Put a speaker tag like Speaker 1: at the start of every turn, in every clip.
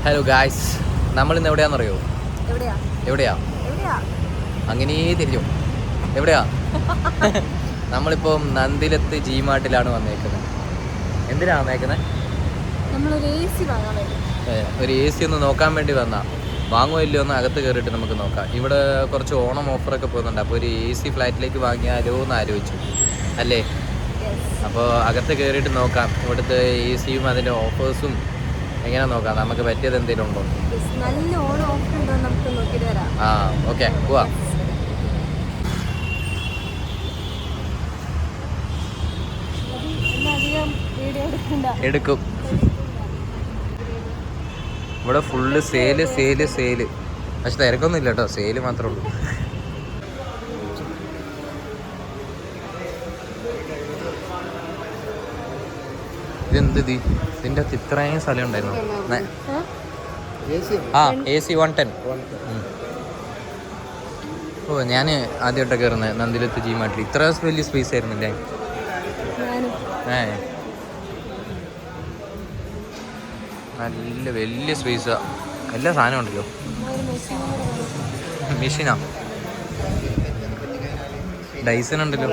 Speaker 1: Hello guys, നമ്മളിന്ന് എവിടെയാണെന്നറിയോ? എവിടെയാ അങ്ങനെ തിരിഞ്ഞു. എവിടെയാ? നമ്മളിപ്പം നന്ദിലത്ത് G-Martലാണ് വന്നേക്കുന്നത്. എന്തിനാ വന്നേക്കുന്നത്? ഒരു AC ഒന്ന് നോക്കാൻ വേണ്ടി വന്നാ. വാങ്ങുമോ ഇല്ലയോ ഒന്ന് അകത്ത് കയറിയിട്ട് നമുക്ക് നോക്കാം. ഇവിടെ കുറച്ച് ഓണം ഓഫറൊക്കെ പോകുന്നുണ്ട്. അപ്പോൾ ഒരു AC ഫ്ലാറ്റിലേക്ക് വാങ്ങിയാലോ എന്ന് ആലോചിച്ചു അല്ലേ? അപ്പോൾ അകത്ത് കയറിയിട്ട് നോക്കാം ഇവിടുത്തെ AC-യും അതിൻ്റെ ഓഫേഴ്സും എങ്ങനെ നോക്കാം, നമുക്ക് പറ്റിയത് എന്തെങ്കിലും ഉണ്ടോ. ആ ഓക്കെ, പോവാ. എടുക്കും. ഇവിടെ ഫുള്ള് സെയില്. പക്ഷെ തിരക്കൊന്നും ഇല്ല കേട്ടോ, സെയില് മാത്രമേ ഉള്ളൂ. ഇതെന്ത് ഇതിൻ്റെ അകത്ത് ഇത്രയും സ്ഥലം ഉണ്ടായിരുന്നു. AC 110. ഓ, ഞാൻ ആദ്യമായിട്ടൊക്കെ കയറുന്നത് നന്ദിലത്ത് G-Mart. ഇത്ര വലിയ സ്പേസ് ആയിരുന്നില്ലേ? നല്ല വലിയ സ്പേസാ, എല്ലാ സാധനം ഉണ്ടല്ലോ. മെഷീനാ, ഡൈസൺ ഉണ്ടല്ലോ.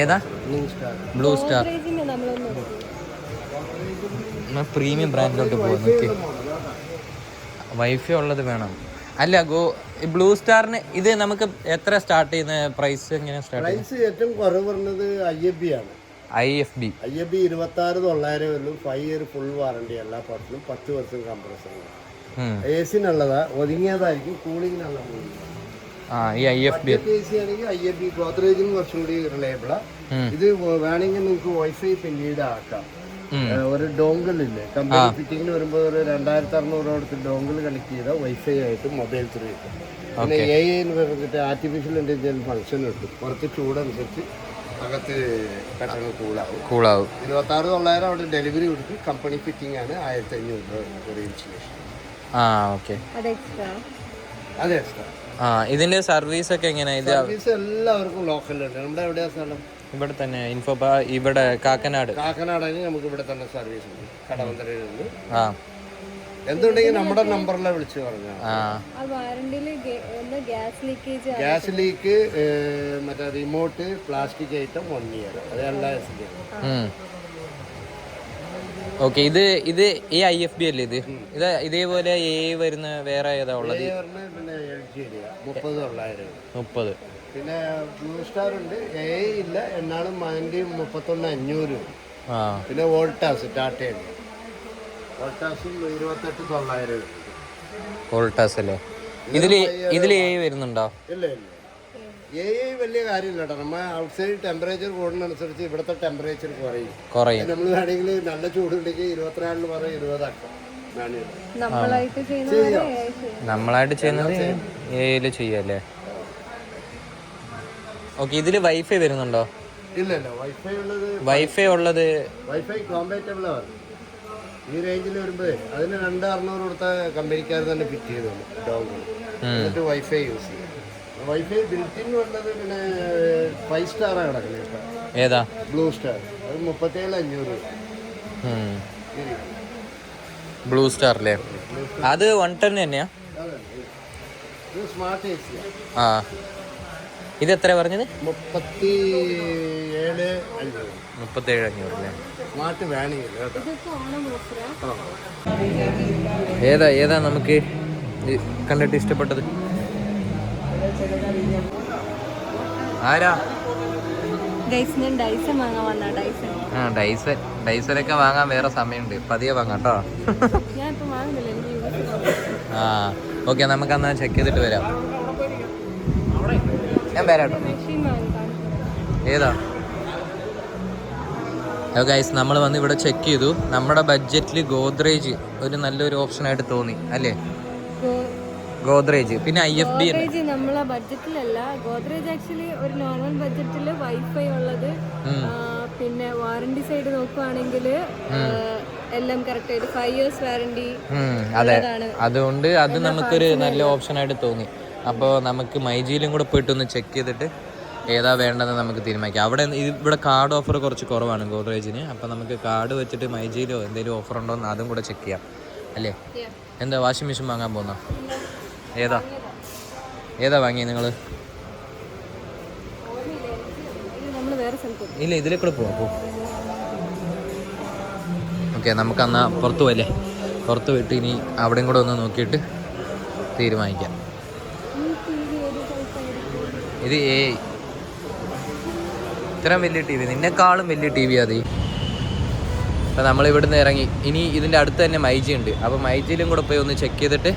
Speaker 1: ഏതാ? ബ്ലൂ സ്റ്റാർ പ്രീമിയം ബ്രാൻഡിലോട്ട് പോകുന്നു. വൈഫൈ ഉള്ളത് വേണം. അല്ല ബ്ലൂ സ്റ്റാറിന് ഇത് നമുക്ക് എത്ര സ്റ്റാർട്ട് ചെയ്യുന്ന പ്രൈസ്? എങ്ങനെ
Speaker 2: പ്രൈസ് ഏറ്റവും കുറവ് പറഞ്ഞത് IFB ആണ്.
Speaker 1: IFB
Speaker 2: 26,900 വരും. 5 ഇയർ ഫുൾ വാറണ്ടി എല്ലാ പാർട്ടിലും, 10 വർഷം കംപ്രസർ. AC-നുള്ളതാ, ഒതുങ്ങിയതായിരിക്കും. കൂളിങ്ങിനുള്ള
Speaker 1: ഈ IFB
Speaker 2: AC ആണെങ്കിൽ IFB ഗോദ്രേജിന് കുറച്ചും കൂടി റിലയബിളാ. ഇത് വേണമെങ്കിൽ നിങ്ങൾക്ക് വൈഫൈ പിന്നീട് ആക്കാം. ഒരു ഡോങ്കിൾ ഇല്ലേ, കമ്പനി ഫിറ്റിങ്ങിന് വരുമ്പോൾ ഒരു 2,600 കൊടുത്ത് ഡോങ്കിൾ കണക്ട് ചെയ്താൽ വൈഫൈ ആയിട്ട് മൊബൈൽ ത്രൂ കിട്ടും. പിന്നെ AI എന്ന് പറഞ്ഞിട്ട് ആർട്ടിഫിഷ്യൽ ഇന്റലിജൻസ് ഫംഗ്ഷൻ കിട്ടും. കുറച്ച് ചൂടനുസരിച്ച് അകത്ത് പെട്ടെന്ന് കൂളാവും. 26,900 അവിടെ ഡെലിവറി കൊടുത്ത് കമ്പനി ഫിറ്റിംഗ് ആണ്. 1,500 ഒരു ഇൻസ്റ്റലേഷൻ. അതെ എക്സ്ട്രാ.
Speaker 1: ഇതിന്റെ സർവീസ് ഒക്കെ എങ്ങനെയാ?
Speaker 2: സർവീസ് എല്ലാവർക്കും ലോക്കലുണ്ട്. നമ്മുടെ എവിടെയാ സ്ഥലം?
Speaker 1: ഇവിടെ തന്നെ ഇവിടെ
Speaker 2: കാക്കനാടാണെങ്കിൽ നമുക്ക് ഇവിടെ തന്നെ സർവീസ് ഉണ്ട്. കടവന്തരയിൽ നിന്ന് എന്തുണ്ടെങ്കിൽ നമ്മുടെ നമ്പറിലെ വിളിച്ച് പറഞ്ഞാൽ. ഗ്യാസ് ലീക്ക്, മറ്റേ റിമോട്ട്, പ്ലാസ്റ്റിക് ഐറ്റം 1 ഇയർ, അതെല്ലാം.
Speaker 1: ഓക്കെ, ഇത് ഈ IFB അല്ലേ? ഇത് ഇതേപോലെ വരുന്ന വേറെ ഏതാ ഉള്ളത്?
Speaker 2: പിന്നെ LG 30,900. പിന്നെ ബ്ലൂ സ്റ്റാർ ഉണ്ട്. AI ഇല്ല, എന്നാലും 31,500. പിന്നെ വോൾട്ടാസ് ടാറ്റയുണ്ട്. വോൾട്ടാസും 28,900.
Speaker 1: വോൾട്ടാസ് അല്ലേ? ഇതിൽ AI വരുന്നുണ്ടോ?
Speaker 2: ഇല്ല. AI വലിയ കാര്യമില്ല കേട്ടോ. നമ്മൾ ഔട്ട്സൈഡ് ടെമ്പറേച്ചർ കൂടുന്നതനുസരിച്ച് ഇവിടുത്തെ ടെമ്പറേച്ചർ കുറയും. നമ്മൾ വേണമെങ്കിൽ നല്ല ചൂടുണ്ടെങ്കിൽ 24 പറയും 20 ആക്കാം.
Speaker 1: നമ്മളായിട്ട് ചെയ്യുന്നത് AI ചെയ്യല്ലേ? ഓക്കെ, ഇതില് വൈഫൈ വരുന്നുണ്ടോ?
Speaker 2: ഇല്ല.
Speaker 1: വൈഫൈ ഉള്ളത്
Speaker 2: വൈഫൈ കോമ്പാറ്റബിൾ ആണ്. ഈ റേഞ്ചിൽ വരുമ്പോൾ അതിന് 2,600 കൊടുത്ത കമ്പനിക്കാർ തന്നെ ഫിറ്റ് ചെയ്തു ഡോഗ്. എന്നിട്ട് വൈഫൈ യൂസ് ചെയ്യും. വൈഫൈ ബിൽറ്റിൻ വന്നത് പിന്നെ 5 സ്റ്റാറാണ് കിടക്കുന്നത് ഇപ്പം.
Speaker 1: ഏതാ?
Speaker 2: Blue star. അത് 37,500.
Speaker 1: ബ്ലൂ സ്റ്റാർ അല്ലേ? അത് 110 തന്നെയാ?
Speaker 2: ഇത് സ്മാർട്ട് AC.
Speaker 1: ഇത് എത്ര പറഞ്ഞത്?
Speaker 2: 37,500 അല്ലേ? സ്മാർട്ട് വേണമെങ്കിൽ
Speaker 1: ഏതാ നമുക്ക് കണ്ടിട്ട് ഇഷ്ടപ്പെട്ടത്? ആരാ? ഡൈസനൊക്കെ വാങ്ങാൻ വേറെ സമയമുണ്ട്, പതിയെ വാങ്ങാം കേട്ടോ. ഓക്കെ, നമുക്ക് എന്നാ ചെക്ക് ചെയ്തിട്ട് വരാം. ഞാൻ വരാട്ടോ. ഏതാ? ഗൈസ്, നമ്മൾ വന്ന് ഇവിടെ ചെക്ക് ചെയ്തു. നമ്മുടെ ബഡ്ജറ്റിൽ ഗോദ്രേജ് ഒരു നല്ലൊരു ഓപ്ഷനായിട്ട് തോന്നി അല്ലേ? ഗോദ്രേജ്. പിന്നെ IFB
Speaker 3: നമ്മളെ ബഡ്ജറ്റിലല്ല. ഗോദ്രേജ് ആക്ച്വലി ഒരു നോർമൽ ബഡ്ജറ്റിൽ വൈഫൈ ഉള്ളത്. പിന്നെ വാറണ്ടി സൈഡ് നോക്കുവാണെങ്കിൽ എല്ലാം കറക്റ്റ് ആയിട്ട് 5 years വാറണ്ടി.
Speaker 1: അതെ, അതുകൊണ്ട് അത് നമുക്കൊരു നല്ല ഓപ്ഷനായിട്ട് തോന്നി. അപ്പോൾ നമുക്ക് മൈജിയിലും കൂടെ പോയിട്ടൊന്ന് ചെക്ക് ചെയ്തിട്ട് ഏതാ വേണ്ടതെന്ന് നമുക്ക് തീരുമാനിക്കാം. ഇവിടെ കാർഡ് ഓഫർ കുറച്ച് കുറവാണ് ഗോദ്രേജിന്. അപ്പം നമുക്ക് കാർഡ് വെച്ചിട്ട് മൈജിയിലോ എന്തെങ്കിലും ഓഫർ ഉണ്ടോ എന്ന് അതും കൂടെ ചെക്ക് ചെയ്യാം അല്ലേ. എന്താ വാഷിംഗ് മെഷീൻ വാങ്ങാൻ പോകുന്ന? ഏതാ വാങ്ങി നിങ്ങൾ? ഇല്ല, ഇതിലേ കൂടെ പോവാം. ഓക്കെ, നമുക്കന്നാ പുറത്ത് പോയല്ലേ, പുറത്ത് വിട്ട് ഇനി അവിടെയും കൂടെ ഒന്ന് നോക്കിയിട്ട് തീരുമാനിക്കാം. ഇത് ഇത്രയും വലിയ ടി വി, നിന്നെക്കാളും വലിയ ടി വി അത്. അപ്പം നമ്മൾ ഇവിടുന്ന് ഇറങ്ങി ഇനി ഇതിൻ്റെ അടുത്ത് തന്നെ മൈജി ഉണ്ട്. അപ്പോൾ മൈജിയിലും കൂടെ പോയി ഒന്ന് ചെക്ക് ചെയ്തിട്ട്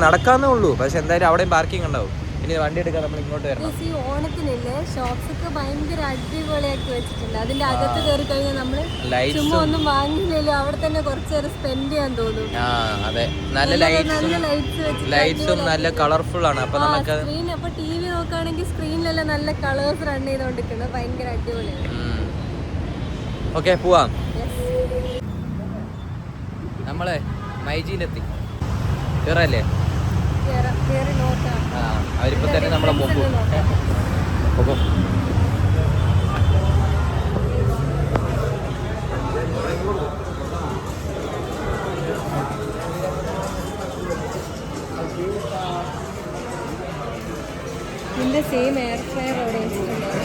Speaker 1: നടക്കാന്നേ ഉള്ളൂ. പക്ഷെ എന്തായാലും അവിടെയും പാർക്കിംഗ് ഉണ്ടാവും. ഇനി വണ്ടി എടുക്കാൻ നമ്മൾ ഇങ്ങോട്ട് വരണം.
Speaker 3: ഈ ഓണത്തിനില്ലേ ഷോപ്സ് ഒക്കെ ഭയങ്കര അടിപൊളിയാക്കി വെച്ചിട്ടുണ്ട്. അതിന്റെ അകത്ത് കയറി കഴിഞ്ഞാൽ നമ്മള് ചുമ്മാ ഒന്നും വാങ്ങിയില്ലല്ലോ, അവിടെ തന്നെ കുറച്ച് നേരം സ്പെൻഡ് ചെയ്യാൻ തോന്നും.
Speaker 1: അതെ, നല്ല ലൈറ്റ്സും നല്ല കളർഫുൾ ആണ്. അപ്പൊ നമുക്ക്
Speaker 3: സ്ക്രീൻ അപ്പൊ ടി വി നോക്കുകയാണെങ്കിൽ സ്ക്രീനിലെല്ലാം നല്ല കളേഴ്സ് റൺ ചെയ്തോണ്ടിരിക്കുന്നത് ഭയങ്കര അടിപൊളിയാണ്.
Speaker 1: ഓക്കെ, പോവാം. നമ്മളെ മൈജിയിലെത്തി. കേറല്ലേ? അവരിപ്പോ തന്നെ നമ്മളെ പോകും.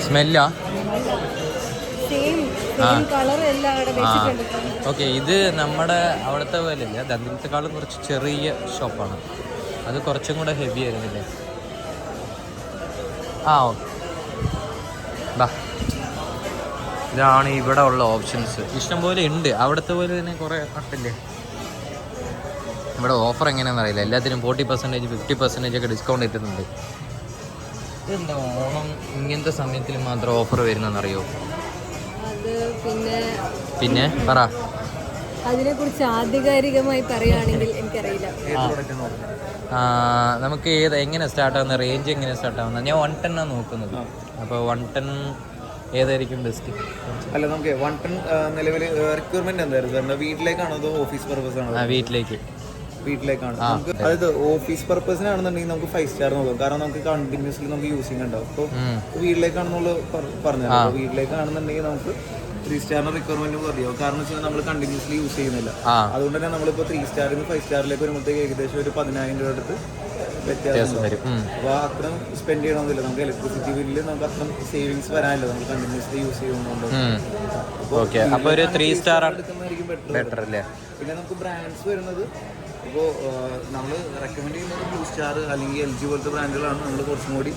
Speaker 1: സ്മെല്ലാ? ഓക്കെ, ഇത് നമ്മുടെ അവിടുത്തെ പോലെ അല്ല, ദന്തത്തെക്കാളും കുറച്ച് ചെറിയ ഷോപ്പാണ്. അത് കുറച്ചും കൂടെ ഹെവി ആയിരുന്നില്ലേ? ഓക്കെ, ഇതാണ് ഇവിടെ ഉള്ള ഓപ്ഷൻസ്. ഇഷ്ടം പോലെ ഉണ്ട്. അവിടുത്തെ പോലെ തന്നെ കുറേ നട്ടില്ലേ. ഇവിടെ ഓഫർ എങ്ങനെയാണെന്ന് അറിയില്ല. എല്ലാത്തിനും 40%, 50% ഒക്കെ ഡിസ്കൗണ്ട് കിട്ടുന്നുണ്ട്. ഇതെന്താ ഓണം ഇങ്ങനത്തെ സമയത്തിൽ മാത്രം ഓഫർ വരുന്നതെന്നറിയോ? പിന്നെ പറ,
Speaker 3: അതിനെ കുറിച്ച് ആധികാരികമായി പറയുകയാണെങ്കിൽ എനിക്കറിയില്ല.
Speaker 1: നമുക്ക് എങ്ങനെ സ്റ്റാർട്ട് ആവുന്ന, റേഞ്ച് എങ്ങനെ സ്റ്റാർട്ട് ആവുന്നത്? ഞാൻ 110 ആണ് നോക്കുന്നത്. അപ്പോൾ 110 ഏതായിരിക്കും ബെസ്റ്റ്?
Speaker 4: അല്ല, നമുക്ക് 110 നിലവിൽ റിക്വയർമെന്റ് എന്തായിരുന്നു? വീട്ടിലേക്കാണോ അതോ ഓഫീസ് പർപ്പസ് ആണോ? വീട്ടിലേക്കാണ്. നമുക്ക് അതായത് ഓഫീസ് പർപ്പസിനാണെന്നുണ്ടെങ്കിൽ നമുക്ക് 5 സ്റ്റാർ നോക്കാം. കാരണം നമുക്ക് കണ്ടിന്യൂസ്ലി നമുക്ക് യൂസിങ് ഉണ്ടാവും. അപ്പോൾ വീട്ടിലേക്കാണെന്നുള്ള പറഞ്ഞത്. വീട്ടിലേക്കാണെന്നുണ്ടെങ്കിൽ നമുക്ക് 3 സ്റ്റാറിന് റിക്വയർമെന്റ് പറയാം. കാരണം വെച്ചാൽ നമ്മൾ കണ്ടിന്യൂസ്ലി യൂസ് ചെയ്യുന്നില്ല. അതുകൊണ്ട് തന്നെ നമ്മളിപ്പോൾ 3 സ്റ്റാറിൽ നിന്ന് 5 സ്റ്റാറിലേക്ക് വരുമ്പോഴത്തേക്ക് ഏകദേശം ഒരു 10,000 രൂപ അടുത്ത് വ്യത്യാസം വരും. അപ്പോൾ അത്രയും സ്പെൻഡ് ചെയ്യണമെന്നില്ല. നമുക്ക് ഇലക്ട്രിസിറ്റി ബില്ലിൽ നമുക്ക് അത്രയും സേവിങ്സ് വരാനില്ല, നമ്മൾ കണ്ടിന്യൂസ്ലി യൂസ് ചെയ്യുന്നതുകൊണ്ട്.
Speaker 1: അപ്പോൾ ഒരു 3 സ്റ്റാർ എടുക്കുന്നതായിരിക്കും ബെറ്റർ അല്ലേ?
Speaker 4: പിന്നെ നമുക്ക് ബ്രാൻഡ്സ് വരുന്നത് ഇപ്പോൾ നമ്മൾ റെക്കമെൻഡ് ചെയ്യുന്നത് ബ്ലൂ സ്റ്റാർ അല്ലെങ്കിൽ LG പോലത്തെ ബ്രാൻഡുകളാണ് നമ്മൾ കുറച്ചും കൂടി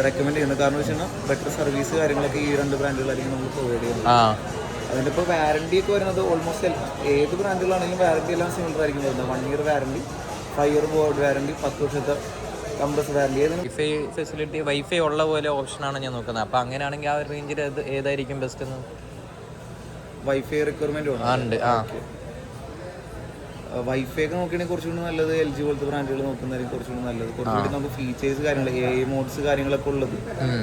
Speaker 4: റെക്കമെൻഡ് ചെയ്യുന്നത്. കാരണം വെച്ച് കഴിഞ്ഞാൽ ബെറ്റർ സർവീസ് കാര്യങ്ങളൊക്കെ ഈ 2 ബ്രാൻഡുകളായിരിക്കും നമ്മൾ പ്രൊവൈഡ് ചെയ്യുന്നത്. അതിൻ്റെ ഇപ്പോൾ വാറണ്ടി ഒക്കെ വരുന്നത് ഓൾമോസ്റ്റ് ഏത് ബ്രാൻഡുകളാണെങ്കിലും വാറണ്ടി എല്ലാം സിമിലർ ആയിരിക്കും വരുന്നത്. 1 year warranty, 5 year board warranty, 10 വർഷത്തെ compress warranty.
Speaker 1: Wifi facility, wifi ഉള്ള പോലെ ഓപ്ഷനാണ് ഞാൻ നോക്കുന്നത്. അപ്പോൾ അങ്ങനെയാണെങ്കിൽ ആ ഒരു റേഞ്ചിൽ ഏതായിരിക്കും ബെസ്റ്റ് എന്ന്?
Speaker 4: വൈഫൈ റിക്വയർമെൻറ്റ് ഉണ്ട്. വൈഫൈ ഒക്കെ നോക്കുകയാണെങ്കിൽ കുറച്ചുകൂടി നല്ലത് LG പോലത്തെ ബ്രാൻഡുകൾ നോക്കുന്നതായിരിക്കും കുറച്ചുകൂടി നല്ലത്. കുറച്ചുകൂടി നമുക്ക് ഫീച്ചേഴ്സ് കാര്യങ്ങൾ AI മോഡ്സ് കാര്യങ്ങളൊക്കെ ഉള്ളത്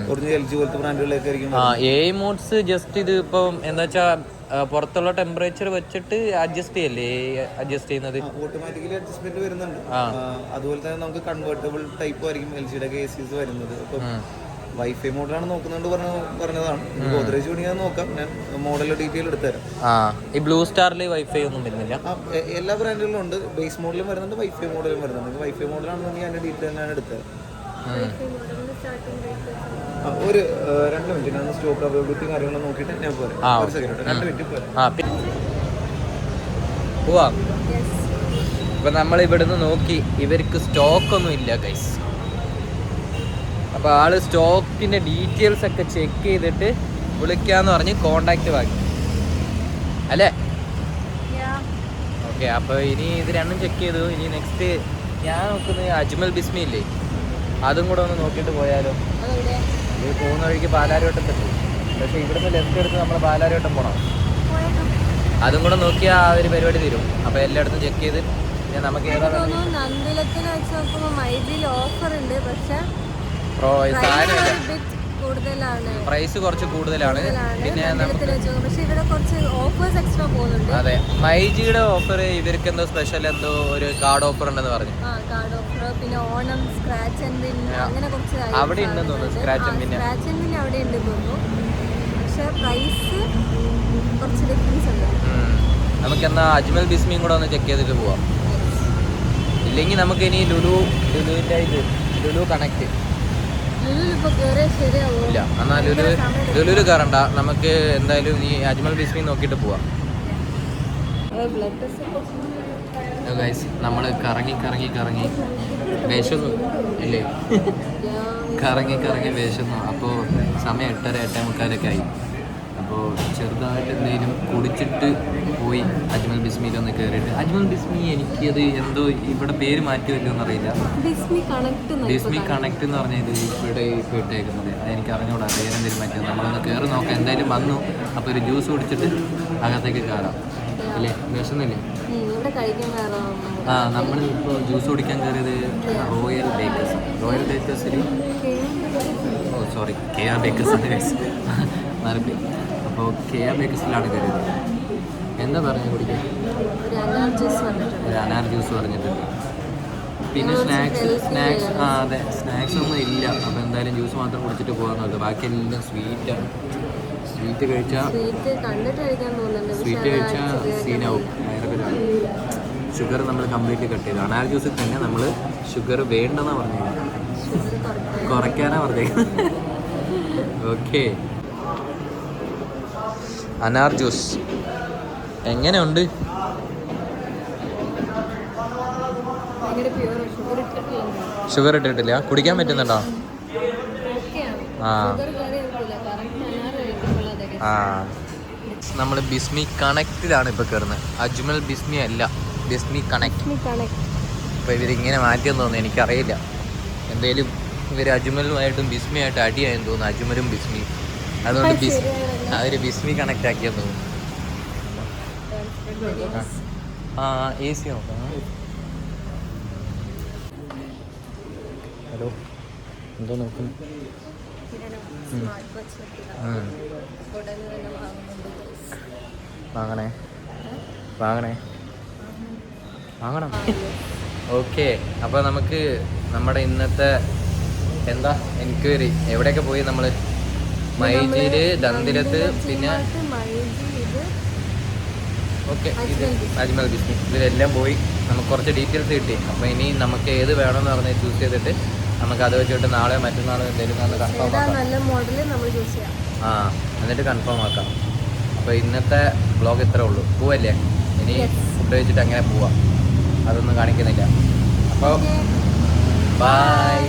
Speaker 4: കുറച്ച് LG പോലത്തെ ബ്രാൻഡുകളിലേക്ക് ആയിരിക്കും.
Speaker 1: AI മോഡ്സ് ജസ്റ്റ് ഇത് ഇപ്പം എന്താ വെച്ചാൽ പുറത്തുള്ള ടെമ്പറേച്ചർ വെച്ചിട്ട് അഡ്ജസ്റ്റ് ചെയ്യുന്നത്
Speaker 4: ഓട്ടോമാറ്റിക്കലി അഡ്ജസ്റ്റ്മെന്റ് വരുന്നുണ്ട്. അതുപോലെ തന്നെ നമുക്ക് കൺവേർട്ടബിൾ ടൈപ്പ് ആയിരിക്കും LGയുടെ ACs വരുന്നത്. ഇപ്പം വൈഫൈ മോഡലാണ് നോക്കുന്നുണ്ട് പറഞ്ഞതാണ്. ഗോദ്രേജ് വേണമെങ്കിൽ നോക്കാം, ഞാൻ മോഡലിന്റെ ഡീറ്റെയിൽ എടുത്തുതരാം.
Speaker 1: ഈ ബ്ലൂ സ്റ്റാറിൽ വൈഫൈ ഒന്നും വരുന്നില്ല?
Speaker 4: എല്ലാ ബ്രാൻഡുകളും ഉണ്ട്. ബേസ് മോഡലും വരുന്നുണ്ട്, വൈഫൈ മോഡലും വരുന്നുണ്ട്. വൈഫൈ മോഡലാണെന്നുണ്ടെങ്കിൽ അതിന്റെ ഡീറ്റെയിൽ ഞാൻ എടുത്തുതരാം. ഒരു 2 മിനിറ്റ് ഞാൻ സ്റ്റോക്ക് അവൈലബിലിറ്റി കാര്യങ്ങൾ നോക്കിയിട്ട് ഞാൻ പോരാം. ഒരു സെക്കൻഡ്, 2 മിനിറ്റ്
Speaker 1: പോവാം. ഇപ്പൊ നമ്മൾ ഇവിടുന്ന് നോക്കി, ഇവർക്ക് സ്റ്റോക്ക് ഒന്നും ഇല്ല ഗൈസ്. അപ്പോൾ ആള് സ്റ്റോക്കിന്റെ ഡീറ്റെയിൽസ് ഒക്കെ ചെക്ക് ചെയ്തിട്ട് വിളിക്കാന്ന് പറഞ്ഞ് കോണ്ടാക്ട് വാങ്ങി അല്ലേ? ഓക്കെ, അപ്പോൾ ഇനി ഇത് രണ്ടും ചെക്ക് ചെയ്തു. ഇനി നെക്സ്റ്റ് ഞാൻ നോക്കുന്നത് അജ്മൽ ബിസ്മി ഇല്ലേ, അതും കൂടെ ഒന്ന് നോക്കിയിട്ട് പോയാലോ? ഇത് പോകുന്ന വഴിക്ക് പാലാരിവട്ടത്തെത്തും. പക്ഷേ ഇവിടുന്ന് ലെഫ്റ്റ് എടുത്ത് നമ്മൾ പാലാരിവട്ടം പോകണം. അതും കൂടെ നോക്കിയാൽ ആ ഒരു പരിപാടി തീരും. അപ്പോൾ എല്ലായിടത്തും ചെക്ക് ചെയ്ത് നമുക്ക്
Speaker 3: നന്ദിലത്തിൽ വെച്ച് നോക്കുമ്പോൾ മൈജിയിൽ ഓഫർ ഉണ്ട്, പക്ഷേ
Speaker 1: പ്രൈസ് കുറച്ച് കൂടുതലാണ്. പിന്നെ
Speaker 3: അതെ,
Speaker 1: മൈജിയുടെ ഓഫർ ഇവർക്ക് എന്തോ സ്പെഷ്യൽ എന്തോ ഒരു കാർഡ് ഓഫർ ഉണ്ടെന്ന് പറഞ്ഞു.
Speaker 3: കാർഡ് ഓഫർ, പിന്നെ ഓണം സ്ക്രാച്ച് ആൻഡ് വിൻ, അങ്ങനെ കുറച്ച്
Speaker 1: അവിടെ ഉണ്ടെന്ന് തോന്നുന്നു scratch and win.
Speaker 3: Scratch and win അവിടെ ഉണ്ട് തോന്നുന്നു. പക്ഷെ പ്രൈസ് കുറച്ച് ഡിഫറൻസ് ഉണ്ട്.
Speaker 1: നമുക്കെന്നാ അജ്മൽ ബിസ്മിയും കൂടെ ഒന്ന് ചെക്ക് ചെയ്തിട്ട് പോവാം. ഇല്ലെങ്കിൽ നമുക്ക് ഇനി ലുലുവിൻ്റെ ലുലു കണക്ട്
Speaker 3: ഇപ്പോൾ കയറിയാൽ ശരിയാവും.
Speaker 1: ഇല്ല, എന്നാൽ ലുലു കയറണ്ട, നമുക്ക് എന്തായാലും ഈ അജ്മൽ ബിസ്മി നോക്കിയിട്ട് പോവാം.
Speaker 3: ബ്ലഡ് ടെസ്റ്റ്
Speaker 1: ഗൈസ് നമ്മൾ കറങ്ങി വിശന്നു ഇല്ലേ? കറങ്ങി വിശന്നു. അപ്പോൾ സമയം 8:30-8:45 ആയി. അപ്പോൾ ചെറുതായിട്ട് എന്തെങ്കിലും കുടിച്ചിട്ട് പോയി അജ്മൽ ബിസ്മിയിലൊന്ന് കയറിയിട്ട്. അജ്മൽ ബിസ്മി എനിക്കത് എന്തോ ഇവിടെ പേര് മാറ്റിയല്ലോ എന്നറിയില്ല. ബിസ്മി കണക്ട് എന്ന് പറഞ്ഞാൽ ഇത് ഇവിടെ ഇപ്പോൾ ഇട്ടേക്കുന്നത് അതെനിക്ക് അറിഞ്ഞൂടാ പേരെന്തെങ്കിലും മാറ്റിയത്. നമ്മളൊന്ന് കയറി നോക്കാം. എന്തായാലും വന്നു, അപ്പോൾ ഒരു ജ്യൂസ് കുടിച്ചിട്ട് അകത്തേക്ക് കയറാം അല്ലേ? വിശന്നില്ലേ? നമ്മൾ ഇപ്പോൾ ജ്യൂസ് കുടിക്കാൻ കയറിയത് റോയൽ ബേക്കേഴ്സിൽ KR ബേക്കേഴ്സ് മറപ്പി. അപ്പോൾ KR ബേക്കേഴ്സിലാണ് കയറിയത്. എന്താ പറഞ്ഞു കുടിക്കാൻ? ഒരു അനാർ ജ്യൂസ് പറഞ്ഞിട്ടുണ്ട്. പിന്നെ സ്നാക്സ് അതെ, സ്നാക്സ് ഒന്നും ഇല്ല. അപ്പോൾ എന്തായാലും ജ്യൂസ് മാത്രം കുടിച്ചിട്ട് പോകാൻ നോക്കുക. ബാക്കിയെല്ലാം സ്വീറ്റാണ്. സ്വീറ്റ് കഴിച്ചാൽ സീനാവും. ഷുഗർ നമ്മൾ കംപ്ലീറ്റ്ലി കട്ട് ചെയ്തു. അനാർ ജ്യൂസിൽ തന്നെ നമ്മൾ ഷുഗർ വേണ്ടെന്നാണ് പറഞ്ഞത്, കുറയ്ക്കാനാണ് പറഞ്ഞത്. ഓക്കെ, അനാർ ജ്യൂസ് എങ്ങനെയുണ്ട്? ഷുഗർ ഇട്ടിട്ടില്ല, കുടിക്കാൻ പറ്റുന്നുണ്ടോ? നമ്മൾ ബിസ്മി കണക്റ്റിലാണ് ഇപ്പോൾ കയറുന്നത്. അജ്മൽ ബിസ്മി അല്ല, ബിസ്മി കണക്ട്. അപ്പോൾ ഇവരിങ്ങനെ മാറ്റിയെന്ന് തോന്നുന്നു, എനിക്കറിയില്ല. എന്തായാലും ഇവർ അജ്മലുമായിട്ടും ബിസ്മിയായിട്ട് അടിയായെന്ന് തോന്നുന്നു, അജ്മലും ബിസ്മിയും. അതുകൊണ്ട് അവർ ബിസ്മി കണക്റ്റ് ആക്കിയെന്ന് തോന്നുന്നു. AC നോക്കാം. ഹലോ, എന്തോ നോക്കുന്നു? വാങ്ങണം. ഓക്കെ, അപ്പോൾ നമുക്ക് നമ്മുടെ ഇന്നത്തെ എന്താ എൻക്വയറി എവിടെയൊക്കെ പോയി നമ്മൾ? മൈജിയില്, ദന്തിലത്ത്, പിന്നെ ഓക്കെ ഇത് അജ്മൽ ബിസ്മി, ഇതിലെല്ലാം പോയി നമുക്ക് കുറച്ച് ഡീറ്റെയിൽസ് കിട്ടി. അപ്പോൾ ഇനി നമുക്ക് ഏത് വേണമെന്ന് പറഞ്ഞ് ചൂസ് ചെയ്തിട്ട് നമുക്ക് അത് വെച്ചിട്ട് നാളെയോ മറ്റന്നാളോ എന്തെങ്കിലും ഒന്ന് കൺഫേം ആക്കാം. എന്നിട്ട് കൺഫേം ആക്കാം. അപ്പോൾ ഇന്നത്തെ വ്ളോഗ് ഇത്രേ ഉള്ളൂ. പോവല്ലേ? ഇനി ഫുഡ് കഴിച്ചിട്ട് അങ്ങനെ പോവാം, അതൊന്നും കാണിക്കുന്നില്ല. അപ്പോൾ ബൈ.